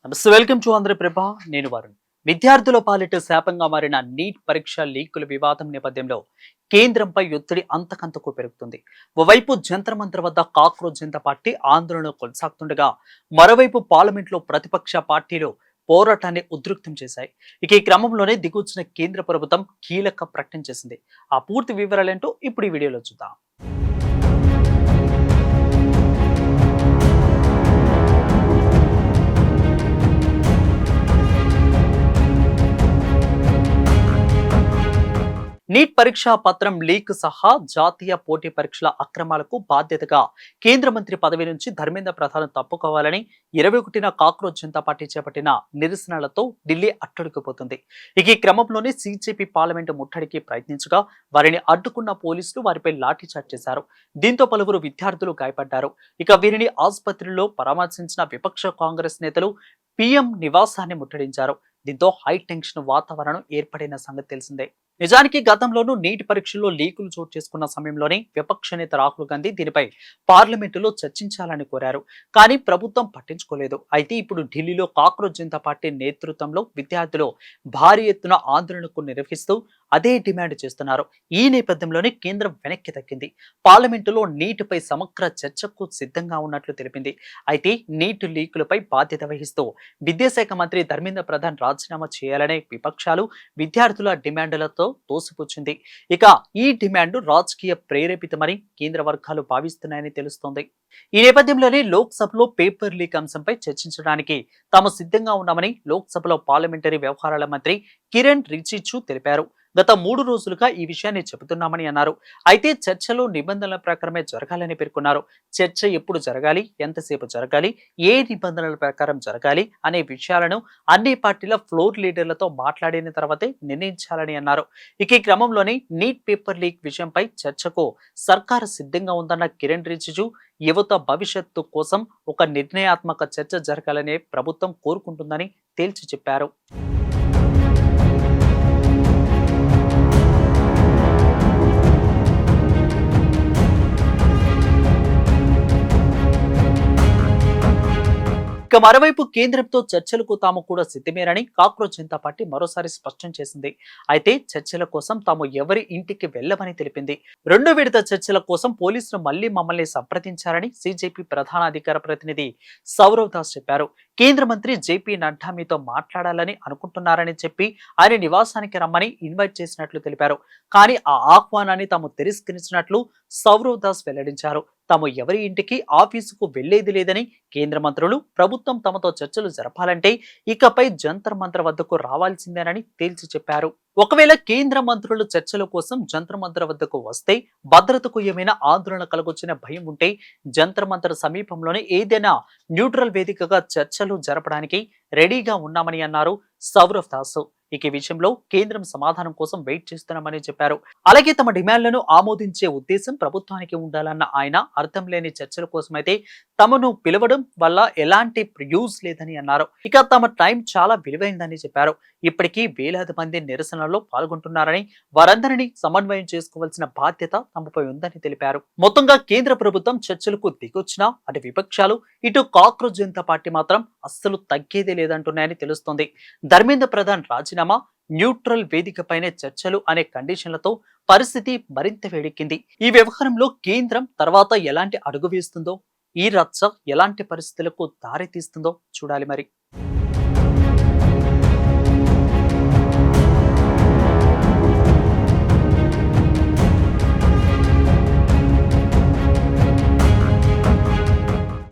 నమస్తే, welcome to Andhraprabha. నేను వరుణ్. విద్యార్థుల పాలిట శాపంగా మారిన నీట్ పరీక్ష లీకుల వివాదం నేపథ్యంలో కేంద్రంపై ఒత్తిడి అంతకంతకు పెరుగుతుంది. ఓవైపు జంతర్ మంతర్ వద్ద కాక్రోచ్ జనతా పార్టీ ఆందోళన కొనసాగుతుండగా, మరోవైపు పార్లమెంట్లో ప్రతిపక్ష పార్టీలు పోరాటాన్ని ఉధృతం చేశాయి. ఇక ఈ క్రమంలోనే దిగొచ్చిన కేంద్ర ప్రభుత్వం కీలక ప్రకటన చేసింది. ఆ పూర్తి వివరాలేంటో ఇప్పుడు ఈ వీడియోలో చూద్దాం. నీట్ పరీక్షా పత్రం లీక్ సహా జాతీయ పోటీ పరీక్షల అక్రమాలకు బాధ్యతగా కేంద్ర మంత్రి పదవి నుంచి ధర్మేంద్ర ప్రధాన్ తప్పుకోవాలని 21న కాక్రోచ్ జనతా పార్టీ చేపట్టిన నిరసనలతో ఢిల్లీ అట్టడుకుపోతుంది. ఇక ఈ క్రమంలోనే సిజేపీ పార్లమెంటు ముట్టడికి ప్రయత్నించగా వారిని అడ్డుకున్న పోలీసులు వారిపై లాఠీచార్జ్ చేశారు. దీంతో పలువురు విద్యార్థులు గాయపడ్డారు. ఇక వీరిని ఆసుపత్రిలో పరామర్శించిన విపక్ష కాంగ్రెస్ నేతలు పీఎం నివాసాన్ని ముట్టడించారు. దీంతో హై టెన్షన్ వాతావరణం ఏర్పడిన సంగతి తెలిసిందే. నిజానికి గతంలోనూ నీటి పరీక్షల్లో లీకులు చోటు చేసుకున్న సమయంలోనే విపక్ష నేత రాహుల్ గాంధీ దీనిపై పార్లమెంటులో చర్చించాలని కోరారు. కానీ ప్రభుత్వం పట్టించుకోలేదు. అయితే ఇప్పుడు ఢిల్లీలో కాక్రోచ్ జనతా పార్టీ నేతృత్వంలో విద్యార్థులు భారీ ఎత్తున ఆందోళనకు నిర్వహిస్తూ అదే డిమాండ్ చేస్తున్నారు. ఈ నేపథ్యంలోనే కేంద్రం వెనక్కి తగ్గింది. పార్లమెంటులో నీటిపై సమగ్ర చర్చకు సిద్ధంగా ఉన్నట్లు తెలిపింది. అయితే నీటి లీకులపై బాధ్యత వహిస్తూ విద్యాశాఖ మంత్రి ధర్మేంద్ర ప్రధాన్ రాజీనామా చేయాలనే విపక్షాలు విద్యార్థుల డిమాండ్లతో తోసిపుచ్చింది. ఇక ఈ డిమాండ్ రాజకీయ ప్రేరేపితమని కేంద్ర వర్గాలు భావిస్తున్నాయని తెలుస్తోంది. ఈ నేపథ్యంలోనే లోక్సభలో పేపర్ లీక్ అంశంపై చర్చించడానికి తాము సిద్ధంగా ఉన్నామని లోక్సభలో పార్లమెంటరీ వ్యవహారాల మంత్రి కిరణ్ రిజిజు తెలిపారు. గత 3 రోజులుగా ఈ విషయాన్ని చెబుతున్నామని అన్నారు. అయితే చర్చలు నిబంధనల ప్రకారమే జరగాలని పేర్కొన్నారు. చర్చ ఎప్పుడు జరగాలి, ఎంతసేపు జరగాలి, ఏ నిబంధనల ప్రకారం జరగాలి అనే విషయాలను అన్ని పార్టీల ఫ్లోర్ లీడర్లతో మాట్లాడిన తర్వాతే నిర్ణయించాలని అన్నారు. ఇక ఈ క్రమంలోనే నీట్ పేపర్ లీక్ విషయంపై చర్చకు సర్కారు సిద్ధంగా ఉందన్న కిరణ్ రిజిజు యువత భవిష్యత్తు కోసం ఒక నిర్ణయాత్మక చర్చ జరగాలనే ప్రభుత్వం కోరుకుంటుందని తేల్చి చెప్పారు. ఇక మరోవైపు కేంద్రంతో చర్చలకు తాము కూడా సిద్ధమేనని కాక్రోచ్ జనతా పార్టీ మరోసారి స్పష్టం చేసింది. అయితే చర్చల కోసం తాము ఎవరి ఇంటికి వెళ్లమని తెలిపింది. 2వ విడత చర్చల కోసం పోలీసులు మళ్లీ మమ్మల్ని సంప్రదించారని సిజేపీ ప్రధాన అధికార ప్రతినిధి సౌరవ్ దాస్ చెప్పారు. కేంద్ర మంత్రి జేపీ నడ్డా మీతో మాట్లాడాలని అనుకుంటున్నారని చెప్పి ఆయన నివాసానికి రమ్మని ఇన్వైట్ చేసినట్లు తెలిపారు. కానీ ఆ ఆహ్వానాన్ని తాము తిరస్కరించినట్లు సౌరవ్ దాస్ వెల్లడించారు. తాము ఎవరి ఇంటికి ఆఫీసుకు వెళ్లేది లేదని, కేంద్ర మంత్రులు ప్రభుత్వం తమతో చర్చలు జరపాలంటే ఇకపై జంతర్ మంతర్ వద్దకు రావాల్సిందేనని తేల్చి చెప్పారు. ఒకవేళ కేంద్ర మంత్రులు చర్చల కోసం జంతర్ మంతర్ వద్దకు వస్తే భద్రతకు ఏమైనా ఆందోళన కలగొచ్చిన భయం ఉంటే జంతర్ మంతర్ సమీపంలోనే ఏదైనా న్యూట్రల్ వేదికగా చర్చలు జరపడానికి రెడీగా ఉన్నామని అన్నారు సౌరవ్ దాస్. ఇక ఈ విషయంలో కేంద్రం సమాధానం కోసం వెయిట్ చేస్తున్నామని చెప్పారు. అలాగే తమ డిమాండ్లను ఆమోదించే ఉద్దేశం ప్రభుత్వానికి ఉండాలన్న ఆయన అర్థం లేని చర్చల కోసమైతే తమను పిలవడం వల్ల ఎలాంటి యూజ్ లేదని అన్నారు. ఇక తమ టైం చాలా విలువైందని చెప్పారు. ఇప్పటికీ వేలాది మంది నిరసనలో పాల్గొంటున్నారని, వారందరినీ సమన్వయం చేసుకోవాల్సిన బాధ్యత తమపై ఉందని తెలిపారు. మొత్తంగా కేంద్ర ప్రభుత్వం చర్చలకు దిగొచ్చినా అటు విపక్షాలు ఇటు కాక్రోచ్ జనతా పార్టీ మాత్రం అస్సలు తగ్గేదే లేదంటున్నాయని తెలుస్తోంది. ధర్మేంద్ర ప్రధాన్ రాజీనామా, న్యూట్రల్ వేదికపైనే చర్చలు అనే కండిషన్లతో పరిస్థితి మరింత వేడెక్కింది. ఈ వ్యవహారంలో కేంద్రం తర్వాత ఎలాంటి అడుగు వేస్తుందో, ఈ రచ్చ ఎలాంటి పరిస్థితులకు దారి తీస్తుందో చూడాలి మరి.